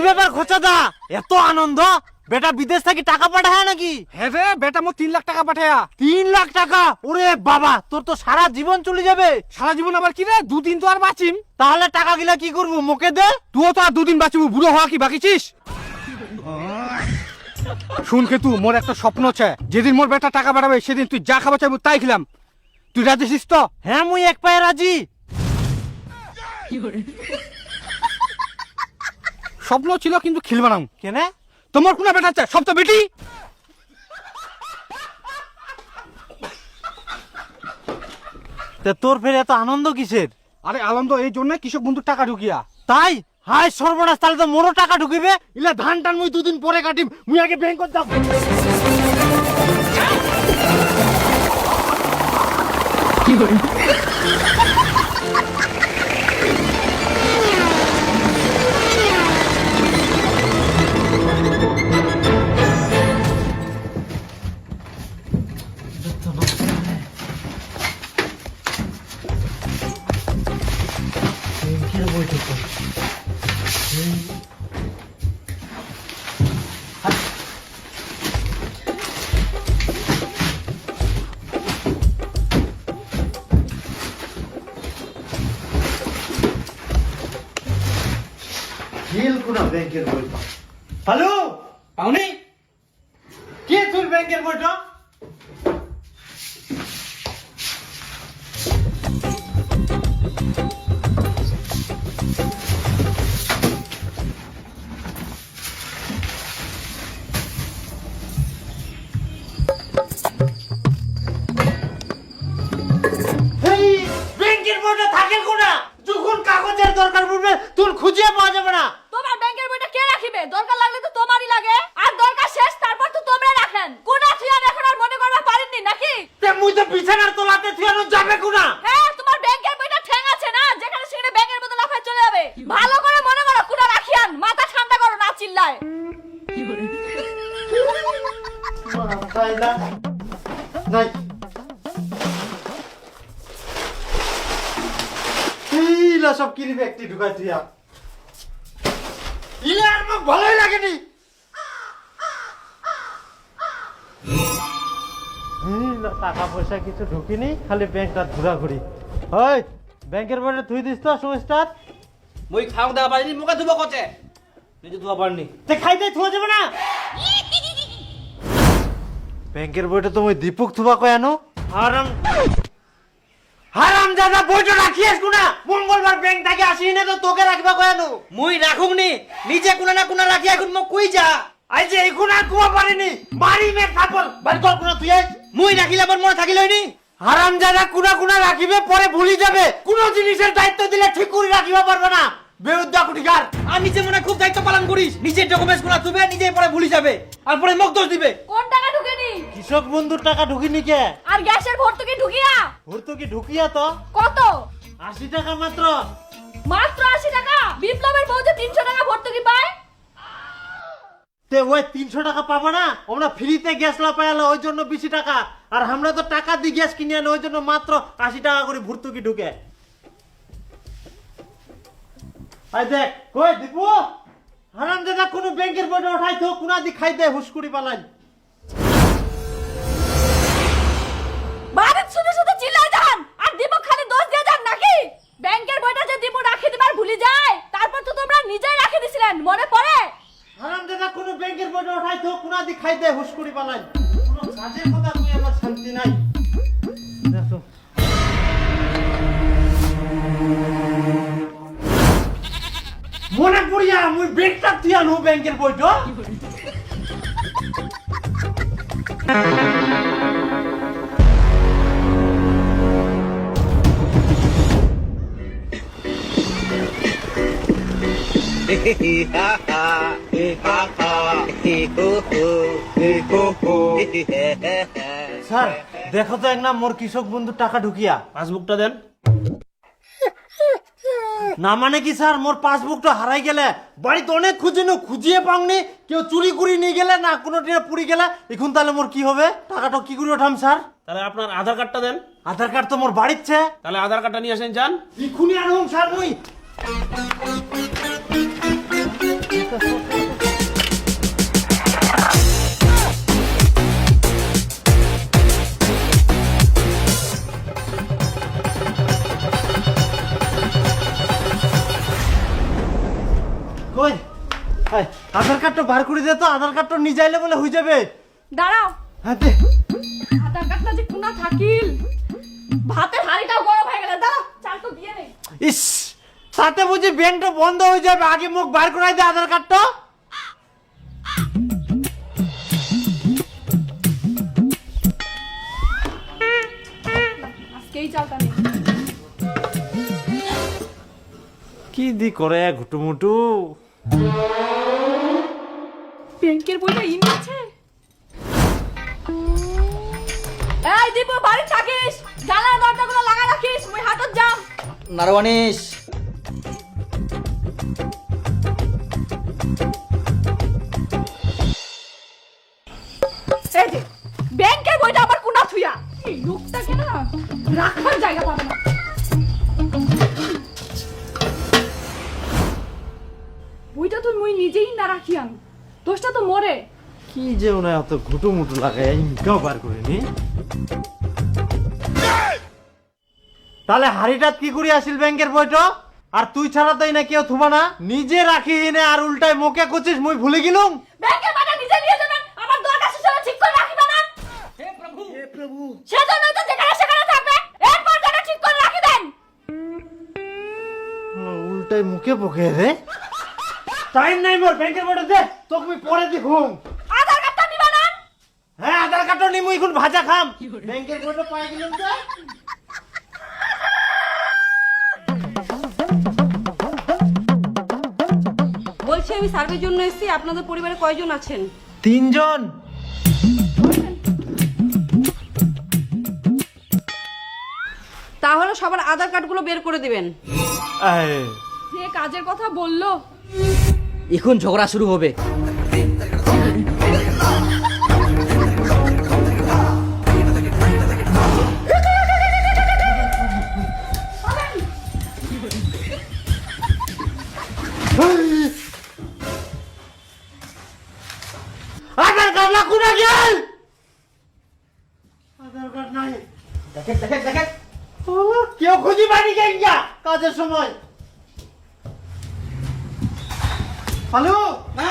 ব্যাপার খোঁচাদা, এত আনন্দ? বেটা বিদেশ থেকে টাকা পাঠায় নাকি? হ্যাঁ রে বেটা, মো 3 লাখ টাকা পাঠায়া। 3 লাখ টাকা? ওরে বাবা, তোর তো সারা জীবন চলে যাবে। সারা জীবন আবার কি রে, 2 দিন তো আর বাঁচিম। তাহলে টাকা গিলা কি করবো, মুখে দে। তুইও তো আর 2 দিন বাঁচিবু, বুড়ো হওয়া কি বাকিছিস? শুন কেতু, মোর একটা স্বপ্ন আছে, যেদিন মোর বেটা টাকা পাঠাবে সেদিন তুই যা খাবার চাইবো তাই খেলাম। তুই রাজি আছিস তো? হ্যাঁ, মুই এক পায়ে রাজি। স্বপ্ন ছিল কিন্তু খেলবা না। কেনে? তোমার কোন বেটা আছে? সব তো বেটি। তোর ফের এত আনন্দ কিসের? আরে আনন্দ এই জন্য কৃষক বন্ধু টাকা ঢুকিয়া। তাই? হাই সর্বনাশ, তাহলে তো মোরও টাকা ঢুকিবে। ইলা ধান টান মুই 2 দিন পরে কাটিম, মুই আগে ব্যাংকত যাব। কি করি? ব্যাংকের বইটা। হ্যালো পাওনি? কে তুই ব্যাংকের বইটা? এই ব্যাংকের বইটা থাকে কোনা? যখন কাগজের দরকার পড়বে তুই খুঁজে পাওয়া যাবে না। তোমার ব্যাংকের বইটা কে রাখিবে? দরকার লাগলে তো তোমারই লাগে, আর দরকার শেষ তারপর তো তোমরা রাখেন। কোনা থিয়ান এখন আর মনে করবা পারেননি নাকি? তে মুই তো বিছানার তলাতে থিয়ানো যাবে কোনা? হ্যাঁ, তোমার ব্যাংকের বইটা ঠ্যাং আছে না, যেখানে সেখানে ব্যাংকের মতো লাফায় চলে যাবে। ভালো করে মনে করো, কোনা রাখিয়ান, মাথা ঠান্ডা করো, না চিল্লায়। নাই ইলা সব কিনি ব্যক্তি ঢুকাই দিয়া ইলা আমার ভালোই লাগেনি। টাকা পয়সা কিছু ঢুকিনি, খালি ব্যাংকটা ঘোরাঘুরি। ওই ব্যাংকের বইটা তুই দিস তো সমস্যার। মই খাও দা পারিনি, মুখে ধুব কতে নিজে ধোয়া পারনি। তে খাইতে থুয়া যাবে না। ব্যাংকের বইটা তো মই দীপক থুবা কয় আনো। হারাম হারাম দাদা, বইটা রাখিস কোনা? মঙ্গলবার ব্যাংক থেকে আসি না তো তোকে রাখবা কয় আনো? মুই রাখুক নি, নিজে কোনা না কোনা রাখি এখন মোক কই যা। আই যে এখন আর কুয়া পারিনি, মারি মে থাপল বাড়ি কর কোনা তুই। মুই রাখিলে আবার মনে থাকিলই নি। হারাম দাদা, কোনা কোনা রাখিবে পরে ভুলি যাবে। কোন জিনিসের দায়িত্ব দিলে ঠিক করে রাখিবা পারবে না। বেউদ্দা কুটিকার। আর নিজে মনে খুব দায়িত্ব পালন করিস, নিজের ডকুমেন্টস গুলা তুবে নিজেই পরে ভুলি যাবে, আর পরে মোক দোষ দিবে। কোন টাকা ঢুকেনি? কৃষক বন্ধুর টাকা ঢুকিনি কে? আর গ্যাসের ভর্তুকি ঢুকিয়া? ভর্তুকি ঢুকিয়া তো কত? 80 টাকা মাত্র। মাত্র 80 টাকা? বিপ্লবের বউ যে 300 টাকা ভর্তুকি পায়। তে ওই 300 টাকা পাবো না? আমরা ফ্রিতে গ্যাস লা পাইলা, ওই জন্য 20 টাকা। আর আমরা তো টাকা দিয়ে গ্যাস কিনে আনি, ওই জন্য মাত্র 80 টাকা করে ভর্তুকি ঢুকে। আই দেখ কই দীপু, হারাম দাদা কোন ব্যাংকের বইটা উঠাই তো কোনা দি খাই দে হুসকুড়ি পালাই। বাড়ির শুধু শুধু চিল্লাই যান, আর দীপক খালি দোষ দিয়ে যান নাকি? ব্যাংকের বইটা যে দীপক রাখি দিবার ভুলি যায়, তারপর তো তোমরা নিজেই রাখি দিছিলেন, মনে পড়ে? হারাম দাদা কোন ব্যাংকের বইটা উঠাই তো কোনা দি খাই দে হুসকুড়ি পালাই। কোন কাজের কথা কই আমার শান্তি নাই। দেখো মনে পড়িয়া মুই ব্যাংকটা দিয়া নো ব্যাংকের বইটা। স্যার দেখো তো এক না মোর কৃষক বন্ধু টাকা ঢুকিয়া। পাসবুকটা দেন। না মানে কি স্যার, মোর পাসবুকটা হারাই গেলে, বাড়িতে অনেক খুঁজিনো, খুঁজিয়ে পাওনি, কেউ চুরি করে নিয়ে গেলে না কোনো টিয়া পুড়ি গেলে। এখন তাহলে মোর কি হবে? টাকাটা কি করে ওঠাম স্যার? তাহলে আপনার আধার কার্ডটা দেন। আধার কার্ড তো মোর বাড়িতে। তাহলে আধার কার্ডটা নিয়ে আসেন যান। এখুনি আনুম স্যার মুই। কই এই, আধার কার্ডটা বার করে দে তো, আধার কার্ডটা নিয়ে যাইলে বলে হয়ে যাবে। দাঁড়াও, হ্যাঁ দে। আধার কার্ডটা যে কোনা থাকিল, ভাতের হাঁড়িটাও গরম হয়ে গেল। দাঁড়াও, চাল তো দিয়ে নেই। ইস, সাথে বুঝি ব্যাংকটা বন্ধ হয়ে যাবে, আগে মুখ বার করাই দে আধার কার্ডটা। আজকেই চালটা নেই। কি দি করে ঘুটুমুটু। ব্যাংকের বইটা ইন আছে। এই দীপু, বাড়ি থাকিস, জানালা দরজাগুলো লাগা রাখিস, মুই হাটত যাম। নারওয়ানিস এই যে ব্যাংকের বইটা আবার কোনা থুইয়া, এই লোকটাকে না রাখার জায়গা পাবে না। বইটা তো মুই নিজেই না রাখিয়াম, দোষটা তো মরে। কি যে ওনায় অত ঘুটুমুটু লাগাই ইনকাও বার করে নি। তাহলে হাড়িটাত কি করে আসিল ব্যাংকের বইটা? আর তুই ছাড়া তো না কেউ থুবা না, নিজে রাখি এনে আর উল্টায় মোকে কছিস মুই ভুলে গেলুম। ব্যাংকের বইটা নিজে নিয়ে যাবেন, আমার দরকার শেষ হলে ঠিক করে রাখিবা না। হে প্রভু সেজন্য তো যেখানে সেখানে থাকবে, এরপর যেটা ঠিক করে রাখি দেন। উল্টায় মুখে বকে রে। টাইম নাই মোর, ব্যাংকের বইটা দে, তোকে আমি পরে দেখুম। আধার কার্ডটা নিবা না? হ্যাঁ আধার কার্ডটা নিমু, এখন ভাজা খাম। ব্যাংকের বইটা পাই গেলাম তো। বলছি আমি সার্ভের জন্য এসেছি, আপনাদের পরিবারে কয়জন আছেন? 3 জন। তাহলে সবার আধার কার্ডগুলো বের করে দিবেন। যে কাজের কথা বললো, এখন ঝগড়া শুরু হবে। আধার কার্ড না কোনা গেল? আধার কার্ড নাই। দেখেন ও, কেউ খুঁজি বাড়ি গেঙ্গা কাজের সময়। হ্যালো না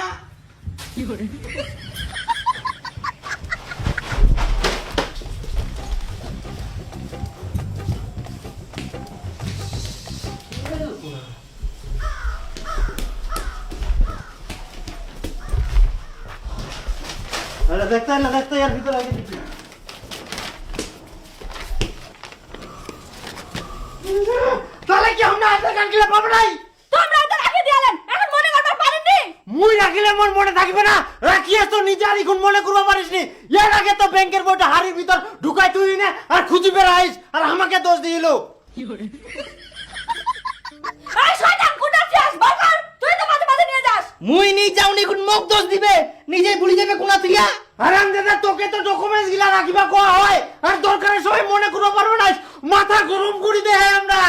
আরে দেখতে এর ভিতরে আগে দেখি। তাহলে কি আমরা আধার কার্ড গিলা পাবো নাই? তোমরা তো রাখি দিলেন, এখন মনে করবার পারেননি। মুই রাখিলে মোর মনে থাকবে না, রাখিয়ে তো নিজে আর এখন মনে করবা পারিস নি। এর আগে তো ব্যাংকের বইটা হাড়ির ভিতর ঢুকাই তুই না আর খুঁজি বেড়াইস আর আমাকে দোষ দিল। এই শয়তান কোটা চাস বারবার, তুই তো মাঝে মাঝে নিয়ে যাস। মুই নি যাওনি, এখন মুখ দোষ দিবে, নিজেই ভুলে যাবে কোনা তুইয়া। আরাম দাদা, তোকে তো ডকুমেন্টস গিলা রাখিবা কোয়া হয় আর দরকারের সময় মনে করবা পারবো না। মাথা গরম করে দে আমরা।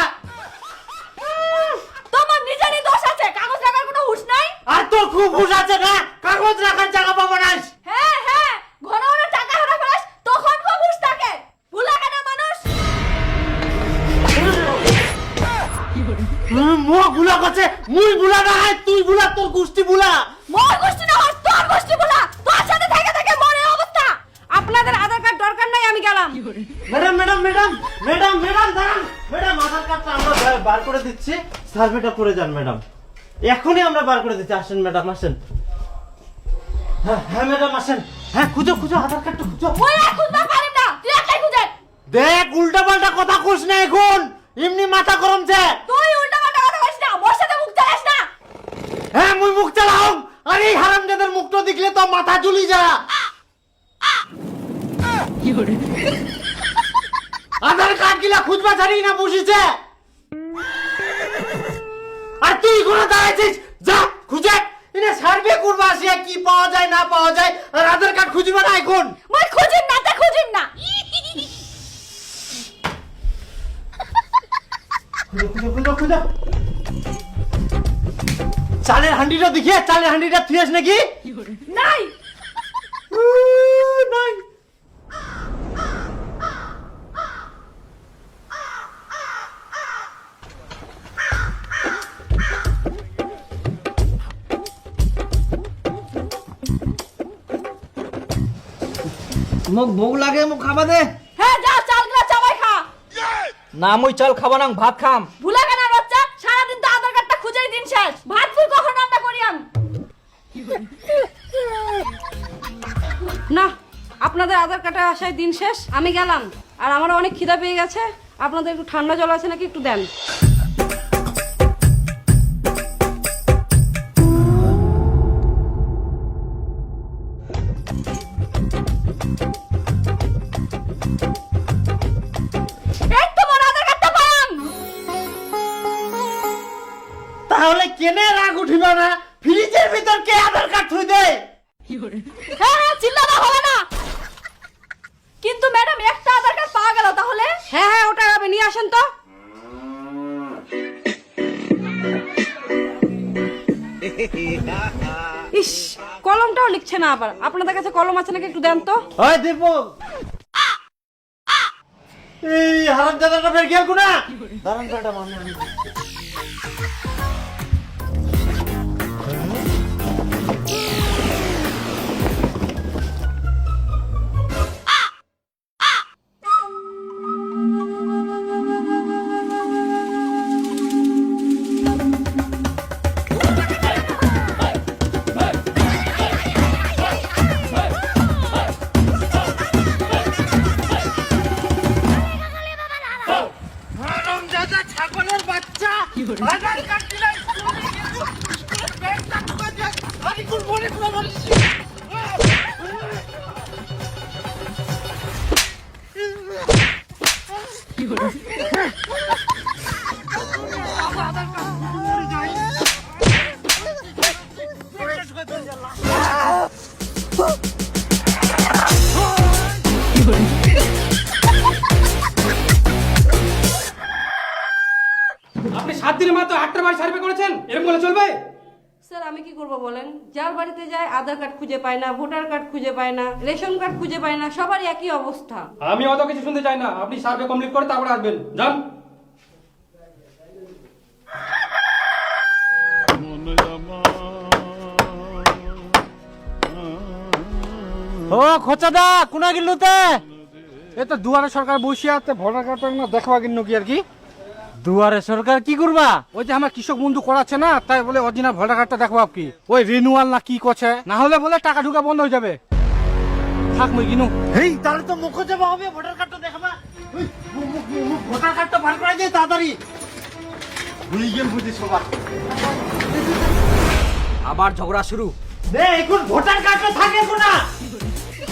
তোমার নিজেরই দোষ আছে, কাগজ রাখার কোনো হুঁশ নাই। আর তোর খুব হুশ আছে না, কাগজ রাখার জায়গা পাবো না। হ্যাঁ হ্যাঁ, ঘন ঘন টাকা হারা ফেলাস, তখন খুব হুঁশ থাকে। ভুলা কেন মানুষ? মুখ ভুলা করছে, মুই ভুলা না হয় তুই ভুলা, তোর গোষ্ঠী ভুলা। মোর গোষ্ঠী না হস, তোর গোষ্ঠী ভুলা। তোর সাথে থেকে থেকে মনে অবস্থা। আপনাদের আধার কার্ড দরকার নাই, আমি গেলাম। ম্যাডাম দাঁড়ান। ম্যাডাম আধার কার্ডটা আমরা বার করে দিচ্ছি, সার্ভেটা করে যান ম্যাডাম। এখনই আমরা বার করে দিচ্ছি, আসেন ম্যাডাম আসেন। হ্যাঁ ম্যাডাম আসেন। হ্যাঁ খুঁজো আধার কার্ডটা খুঁজো। ওই আর খুঁজতে পারিম না, তুই একাই খুঁজে। দেখ উল্টা পাল্টা কথা কইস না এখন, এমনি মাথা গরমছে। তুই উল্টা পাল্টা কথা বলিস না, মোর সাথে মুখ চালাস না। হ্যাঁ মুই মুখ চালাও, আর এই হারামজাদার মুখটা দেখলে তো মাথা ঝুলি যা। আধার কার্ড গিলা খুঁজবা ছাড়ি না বসিছে, আর তুই কোনো দাঁড়াইছিস, যা খুঁজে এনে সার্ভে করবা, আসিয়া কি পাওয়া যায় না পাওয়া যায়, আর আধার কার্ড খুঁজবা না এখন। মই খুঁজিম না, তে খুঁজিম না। খুঁজো চালের হান্ডিটা দেখিয়ে চালের হান্ডিটা থুয়েছ নাকি? নাই। নাই। মোক ভোক লাগে, মোক খাবা দে। হ্যাঁ যা চালগুলা চাবাই খা। না মই চাল খাবা না, ভাত খাম। ভুলে গেল বাচ্চা, সারাদিন তো আধার কার্ডটা খুঁজেই দিন শেষ। ভাত ফুল কখন রান্না করিয়াম? না, আপনাদের আধার কার্ডে আসায় দিন শেষ, আমি গেলাম। আর আমারও অনেক খিদা পেয়ে গেছে, আপনাদের একটু ঠান্ডা জল আছে নাকি একটু দেন। এই তো মোর আধার কার্ডটা পাম। তাহলে কেনে রাগ উঠিবা না? ফ্রিজের ভিতর কে আধার কার্ড থুই দে? হ্যাঁ হ্যাঁ চিল্লানো হবে না। কিন্তু ম্যাডাম একটা আধার কার্ড পাওয়া গেল তাহলে? হ্যাঁ হ্যাঁ, ওটা হবে, নিয়ে আসেন তো। ইস, কলমটাও লিখছে না আবার। আপনাদের কাছে কলম আছে নাকি একটু দেন তো। ওই দীপক, এই হারামজাদাটা বের গেল কোনা? দাঁড়ান দাঁড়ান মানে আমি আপনি 7 দিনের মাত্র 8টা বাড়ি সার্ভে করেছেন, এরকম বলে চলবে? স্যার আমি কি করব বলেন? যার বাড়িতে যায় আধার কার্ড খুঁজে পায় না, ভোটার কার্ড খুঁজে পায় না, রেশন কার্ড খুঁজে পায় না, সবারই একই অবস্থা। আমি অত কিছু শুনতে চাই না, আপনি সার্ভে কমপ্লিট করে তারপরে আসবেন, যান। ও খোঁচাদা কোনা গেলুতে? এই তো দুয়ারে সরকার বসে আছে, ভোটার কার্ড না দেখবা কিন্ন কি আর কি? দুয়ারে সরকার কি করবা? ওই যে আমার কৃষক বন্ধু করাচ্ছে না, তাই বলে অরিজিনাল ভোটার কার্ডটা দেখবো কি? ওই রিনিউয়াল না কি করছে, না হলে বলে টাকা ঢুকা বন্ধ হয়ে যাবে। থাক মই কিনু। হেই তাহলে তো মুখ যাবা হবে, ভোটার কার্ডটা দেখাবা। ভোটার কার্ডটা বার করা যায় তাড়াতাড়ি। ভুলি গেল বুঝি সবার। আবার ঝগড়া শুরু। নে এখন ভোটার কার্ডটা থাকে কোনা?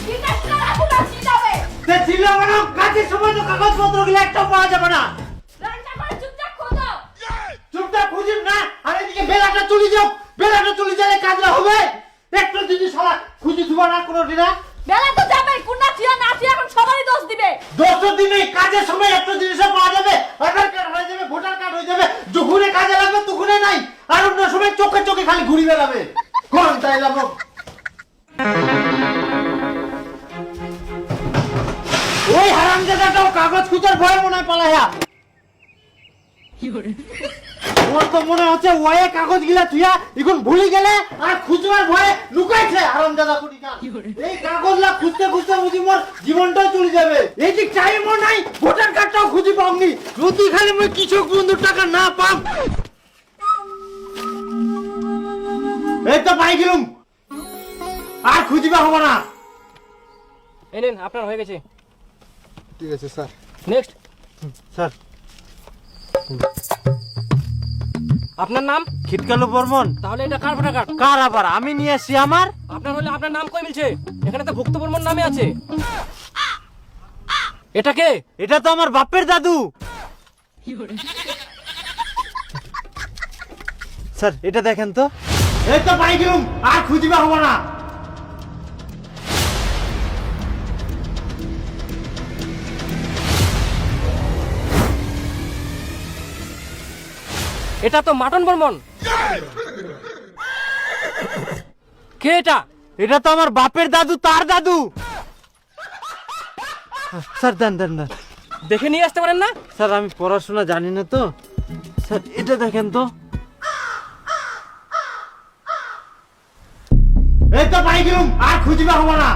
ঠিক আছে না রাখুন আর চিল্লাবে। তে ছিল মানে কাজের সময় তো কাগজপত্র গুলো একটা পাওয়া যাবে না। রান্না করে চুপচাপ খোঁজো। চুপটা খুঁজিম না, আর এদিকে বেলাটা চলে যাও। বেলাটা চলে গেলে কাজটা হবে। একটা জিনিস সারা খুঁজি দিবা না কোনো দিনা। বেলা তো যাবে, কোনটা থিয়া না থিয়া এখন সবারই দোষ দিবে। 10 দিনে কাজের সময় একটা জিনিস পাওয়া যাবে, আধার কার্ড হয়ে যাবে, ভোটার কার্ড হয়ে যাবে, যখনই কাজে লাগবে তখনই নাই। আর অন্য সময় চোখে চোখে খালি ঘুরি বেড়াবে। কোন তাই লাভ? ওই হারামজাদাটাও কাগজ খুঁজার ভয়ে মনে হয় পালায়া। আমার তো মনে হচ্ছে ওয়ে কাগজ গিলা তুইয়া এখন ভুলে গেলে আর খুঁজবার ভয়ে লুকাইছে হারামজাদা কুটিকা। এই কাগজলা খুঁজতে খুঁজতে বুঝি মোর জীবনটাই চলে যাবে। এই যে টাইমও নাই, ভোটার কার্ডটাও খুঁজে পাওনি। যদি খালি মই কৃষক বন্ধুর টাকা না পাম। এই তো পাই গেলুম, আর খুঁজিবা হবো না। এই নেন, আপনার হয়ে গেছে। ঠিক আছে স্যার। নেক্সট। স্যার আপনার নাম? খিটকালু বর্মন। তাহলে এটা কার ভোটার কার্ড? কার আবার? আমি নিয়ে আসি আমার। আপনার হলে আপনার নাম কই মিলছে? এখানে তো ভুক্ত বর্মন নামে আছে। এটা কে? এটা তো আমার বাপের দাদু। স্যার এটা দেখেন তো। এই তো পাই গেলুম, আর খুঁজিবা হবো না। এটা তো মাটন বর্মন। কে এটা? এটা তো আমার বাপের দাদু, তার দাদু। স্যার দেন দেন দেন। দেখে নিয়ে আসতে পারেন না? স্যার আমি পড়াশোনা জানি না তো স্যার, এটা দেখেন তো। এই তো পাই গেলুম, আর খুঁজবে হবো না।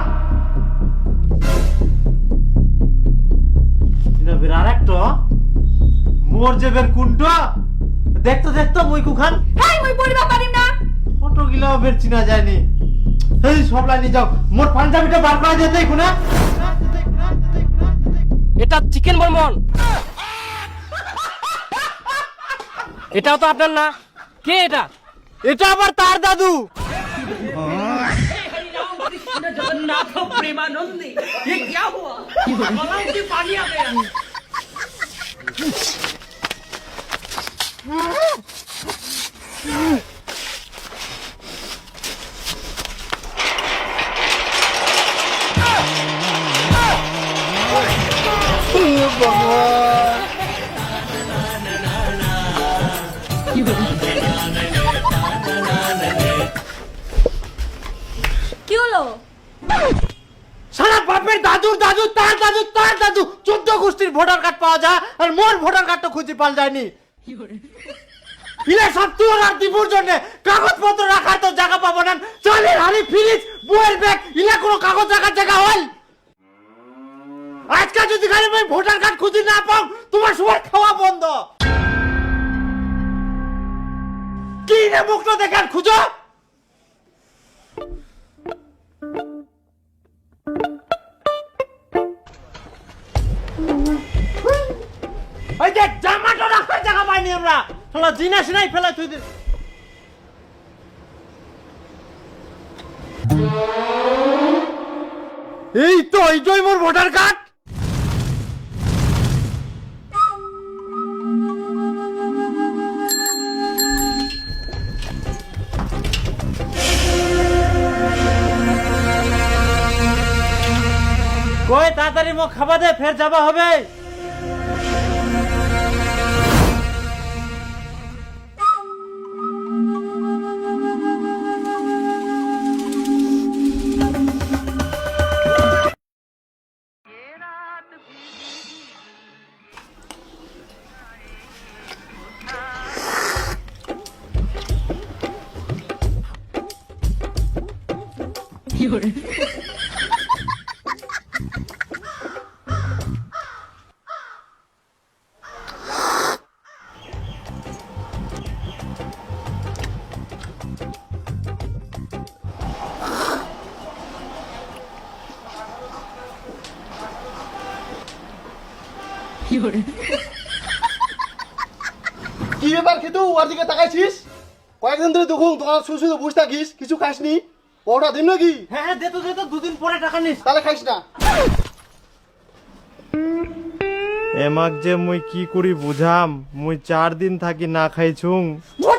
আর একটা মোর জেবের কুন্ডা দেখতো দেখতো মই কুখান হেই মুই পড়িবা পারিম না। ফটো গিলাও বের চিনা যায়নি। এই সব লাইনে যাও, মোর পাঞ্জাবিটা বার করা যেতে খুনা। এটা চিকেন বর্মন। এটাও তো আপনার না। কে এটা? এটা আবার তার দাদু। কি হলো? সারা বাপের দাদুর দাদু, তার দাদু, তার দাদু 14 গোষ্ঠীর ভোটার কার্ড পাওয়া যায়, আর মোর ভোটার কার্ডটা খুঁজে পাওয়া যায়নি। ইলে সব তোর আর দিপুর জন্য কাগজপত্র রাখার তো জায়গা পাবো না। চালের হাড়ি, ফ্রিজ, বইয়ের ব্যাগ, ইলে কোনো কাগজ রাখার জায়গা হল? আজকে যদি খালি আমি ভোটার কার্ড খুঁজে না পাও, তোমার সবার খাওয়া বন্ধ। কি রে মুখটা দেখার খুঁজো? ওই যে জামাটা রাখার জায়গা পাইনি আমরা, শালা জিনা সিনাই ফেলা তুই। এই তো এইটাই মোর ভোটার কার্ড। কই তাড়াতাড়ি মোক খাবা দে, ফের যাবা হবে। কি ব্যাপার খেতু ওর দিকে তাকাইছিস? কয়েকদিন ধরে দেখুন দোকান শুধু শুধু বসে থাকিস, কিছু খাসনি। ওটা দিন নাকি? হ্যাঁ হ্যাঁ, দে তো দুদিন পরে টাকা নিস। তাহলে খাইস না। এমাক যে মুই কি করি বুঝাম, মুই 4 দিন থাকি না খাইছুং। ভোট